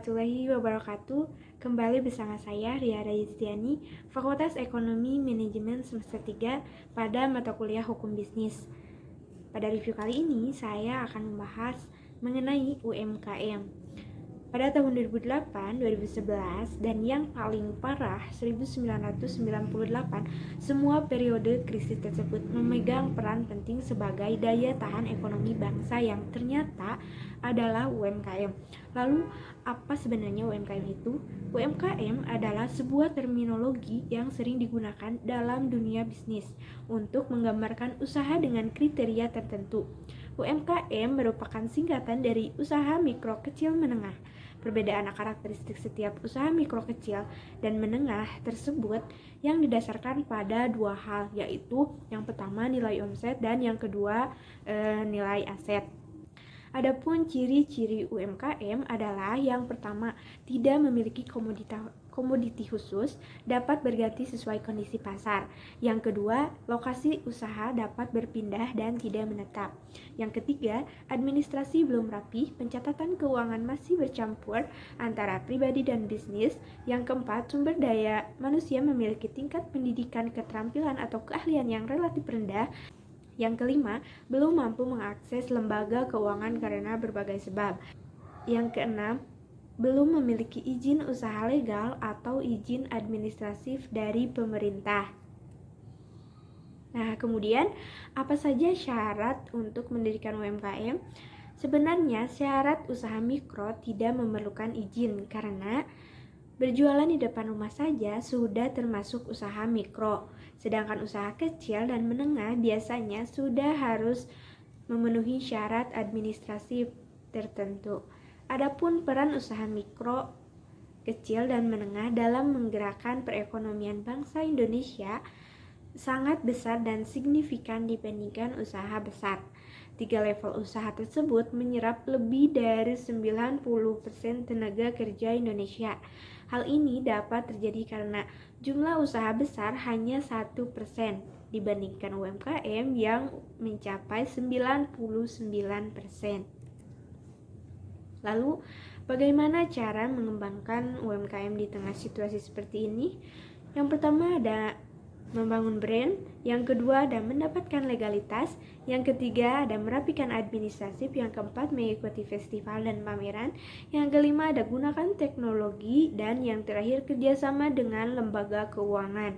warahmatullahi wabarakatuh. Kembali bersama saya Ria Raystiani, Fakultas Ekonomi Manajemen semester 3 pada mata kuliah Hukum Bisnis. Pada review kali ini saya akan membahas mengenai UMKM. Pada tahun 2008, 2011, dan yang paling parah 1998, semua periode krisis tersebut memegang peran penting sebagai daya tahan ekonomi bangsa yang ternyata adalah UMKM. Lalu, apa sebenarnya UMKM itu? UMKM adalah sebuah terminologi yang sering digunakan dalam dunia bisnis untuk menggambarkan usaha dengan kriteria tertentu. UMKM merupakan singkatan dari usaha mikro kecil menengah. Perbedaan karakteristik setiap usaha mikro kecil dan menengah tersebut yang didasarkan pada dua hal, yaitu yang pertama nilai omset dan yang kedua nilai aset. Adapun ciri-ciri UMKM adalah yang pertama, tidak memiliki komoditi khusus, dapat berganti sesuai kondisi pasar. Yang kedua, lokasi usaha dapat berpindah dan tidak menetap. Yang ketiga, administrasi belum rapi, pencatatan keuangan masih bercampur antara pribadi dan bisnis. Yang keempat, sumber daya manusia memiliki tingkat pendidikan, keterampilan atau keahlian yang relatif rendah. Yang kelima, belum mampu mengakses lembaga keuangan karena berbagai sebab. Yang keenam, belum memiliki izin usaha legal atau izin administratif dari pemerintah. Nah, kemudian apa saja syarat untuk mendirikan UMKM? Sebenarnya syarat usaha mikro tidak memerlukan izin karena berjualan di depan rumah saja sudah termasuk usaha mikro. Sedangkan usaha kecil dan menengah biasanya sudah harus memenuhi syarat administrasi tertentu. Adapun peran usaha mikro, kecil dan menengah dalam menggerakkan perekonomian bangsa Indonesia sangat besar dan signifikan dibandingkan usaha besar. 3 level usaha tersebut menyerap lebih dari 90% tenaga kerja Indonesia. Hal ini dapat terjadi karena jumlah usaha besar hanya 1% dibandingkan UMKM yang mencapai 99%. Lalu, bagaimana cara mengembangkan UMKM di tengah situasi seperti ini? Yang pertama ada membangun brand, yang kedua ada mendapatkan legalitas, yang ketiga ada merapikan administratif, yang keempat mengikuti festival dan pameran, yang kelima ada gunakan teknologi, dan yang terakhir kerjasama dengan lembaga keuangan.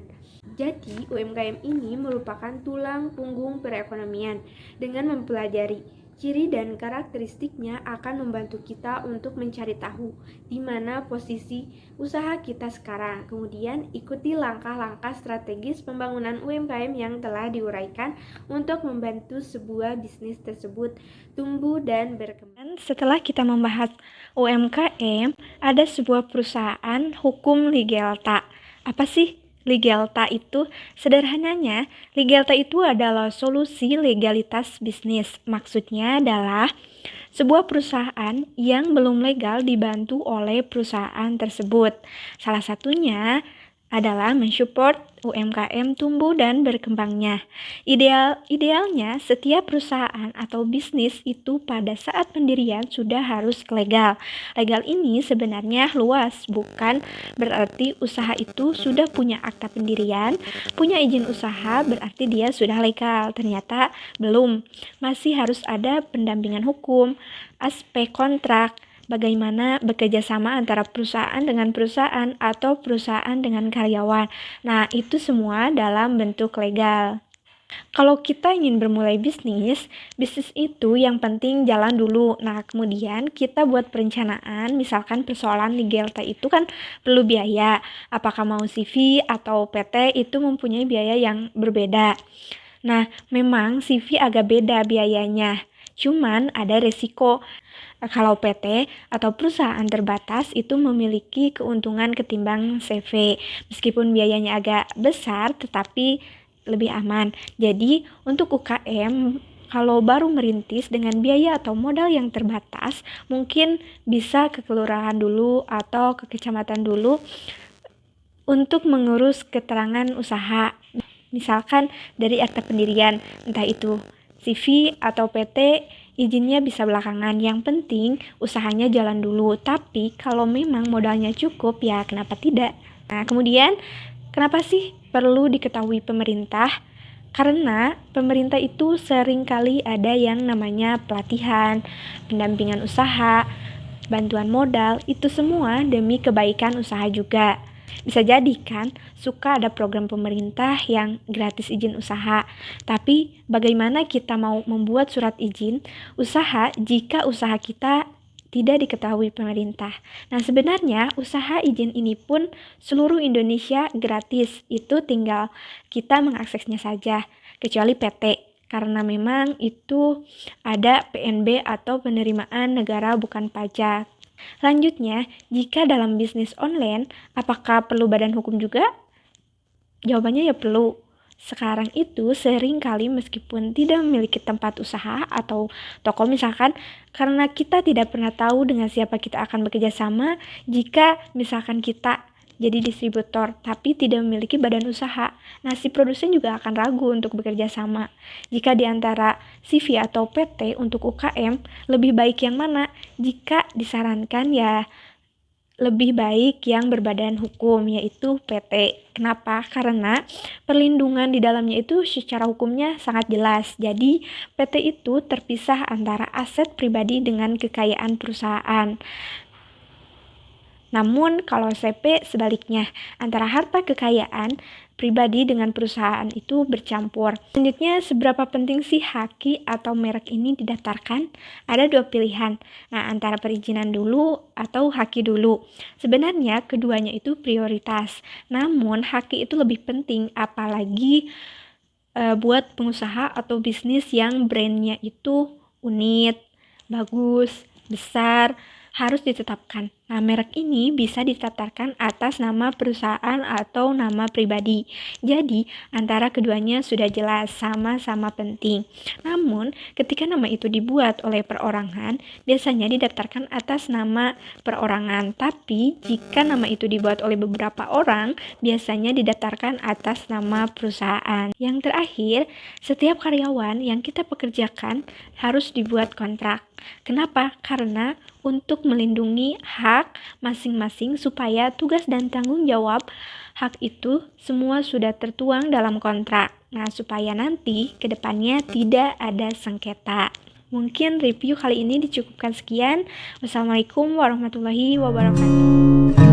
Jadi UMKM ini merupakan tulang punggung perekonomian. Dengan mempelajari ciri dan karakteristiknya akan membantu kita untuk mencari tahu di mana posisi usaha kita sekarang. Kemudian ikuti langkah-langkah strategis pembangunan UMKM yang telah diuraikan untuk membantu sebuah bisnis tersebut tumbuh dan berkembang. Setelah kita membahas UMKM, ada sebuah perusahaan hukum Ligelta. Apa sih Ligelta itu? Sederhananya, Ligelta itu adalah solusi legalitas bisnis. Maksudnya adalah sebuah perusahaan yang belum legal dibantu oleh perusahaan tersebut. Salah satunya adalah mensupport UMKM tumbuh dan berkembangnya. Idealnya setiap perusahaan atau bisnis itu pada saat pendirian sudah harus legal. Legal ini sebenarnya luas, bukan berarti usaha itu sudah punya akta pendirian, punya izin usaha berarti dia sudah legal. Ternyata belum. Masih harus ada pendampingan hukum, aspek kontrak, bagaimana bekerja sama antara perusahaan dengan perusahaan atau perusahaan dengan karyawan. Nah, itu semua dalam bentuk legal. Kalau kita ingin bermulai bisnis itu yang penting jalan dulu. Nah, kemudian kita buat perencanaan, misalkan persoalan Ligelta itu kan perlu biaya. Apakah mau CV atau PT itu mempunyai biaya yang berbeda. Nah, memang CV agak beda biayanya. Cuman ada resiko. Kalau PT atau perusahaan terbatas itu memiliki keuntungan ketimbang CV. Meskipun biayanya agak besar tetapi lebih aman. Jadi untuk UKM kalau baru merintis dengan biaya atau modal yang terbatas, mungkin bisa ke kelurahan dulu atau ke kecamatan dulu untuk mengurus keterangan usaha. Misalkan dari akta pendirian, entah itu CV atau PT izinnya bisa belakangan. Yang penting usahanya jalan dulu. Tapi kalau memang modalnya cukup, ya kenapa tidak? Nah, kemudian kenapa sih perlu diketahui pemerintah? Karena pemerintah itu seringkali ada yang namanya pelatihan, pendampingan usaha, bantuan modal, itu semua demi kebaikan usaha juga. Bisa jadi kan, suka ada program pemerintah yang gratis izin usaha. Tapi bagaimana kita mau membuat surat izin usaha jika usaha kita tidak diketahui pemerintah? Nah, sebenarnya usaha izin ini pun seluruh Indonesia gratis. Itu tinggal kita mengaksesnya saja, kecuali PT. Karena memang itu ada PNB atau penerimaan negara bukan pajak. Selanjutnya, jika dalam bisnis online, apakah perlu badan hukum juga? Jawabannya ya perlu. Sekarang itu sering kali meskipun tidak memiliki tempat usaha atau toko misalkan, karena kita tidak pernah tahu dengan siapa kita akan bekerja sama, jika misalkan kita jadi distributor tapi tidak memiliki badan usaha, nah si produsen juga akan ragu untuk bekerja sama. Jika di antara CV atau PT untuk UKM, lebih baik yang mana? Jika disarankan ya lebih baik yang berbadan hukum, yaitu PT. Kenapa? Karena perlindungan di dalamnya itu secara hukumnya sangat jelas. Jadi PT itu terpisah antara aset pribadi dengan kekayaan perusahaan. Namun kalau CP sebaliknya, antara harta kekayaan pribadi dengan perusahaan itu bercampur. Selanjutnya, seberapa penting sih haki atau merek ini didaftarkan? Ada dua pilihan. Nah, antara perizinan dulu atau haki dulu. Sebenarnya keduanya itu prioritas. Namun haki itu lebih penting, apalagi buat pengusaha atau bisnis yang brandnya itu unik, bagus, besar, harus ditetapkan. Nah, merek ini bisa didaftarkan atas nama perusahaan atau nama pribadi. Jadi, antara keduanya sudah jelas sama-sama penting. Namun, ketika nama itu dibuat oleh perorangan, biasanya didaftarkan atas nama perorangan. Tapi, jika nama itu dibuat oleh beberapa orang, biasanya didaftarkan atas nama perusahaan. Yang terakhir, setiap karyawan yang kita pekerjakan harus dibuat kontrak. Kenapa? Karena untuk melindungi hak masing-masing supaya tugas dan tanggung jawab hak itu semua sudah tertuang dalam kontrak. Nah, supaya nanti ke depannya tidak ada sengketa. Mungkin review kali ini dicukupkan sekian. Wassalamualaikum warahmatullahi wabarakatuh.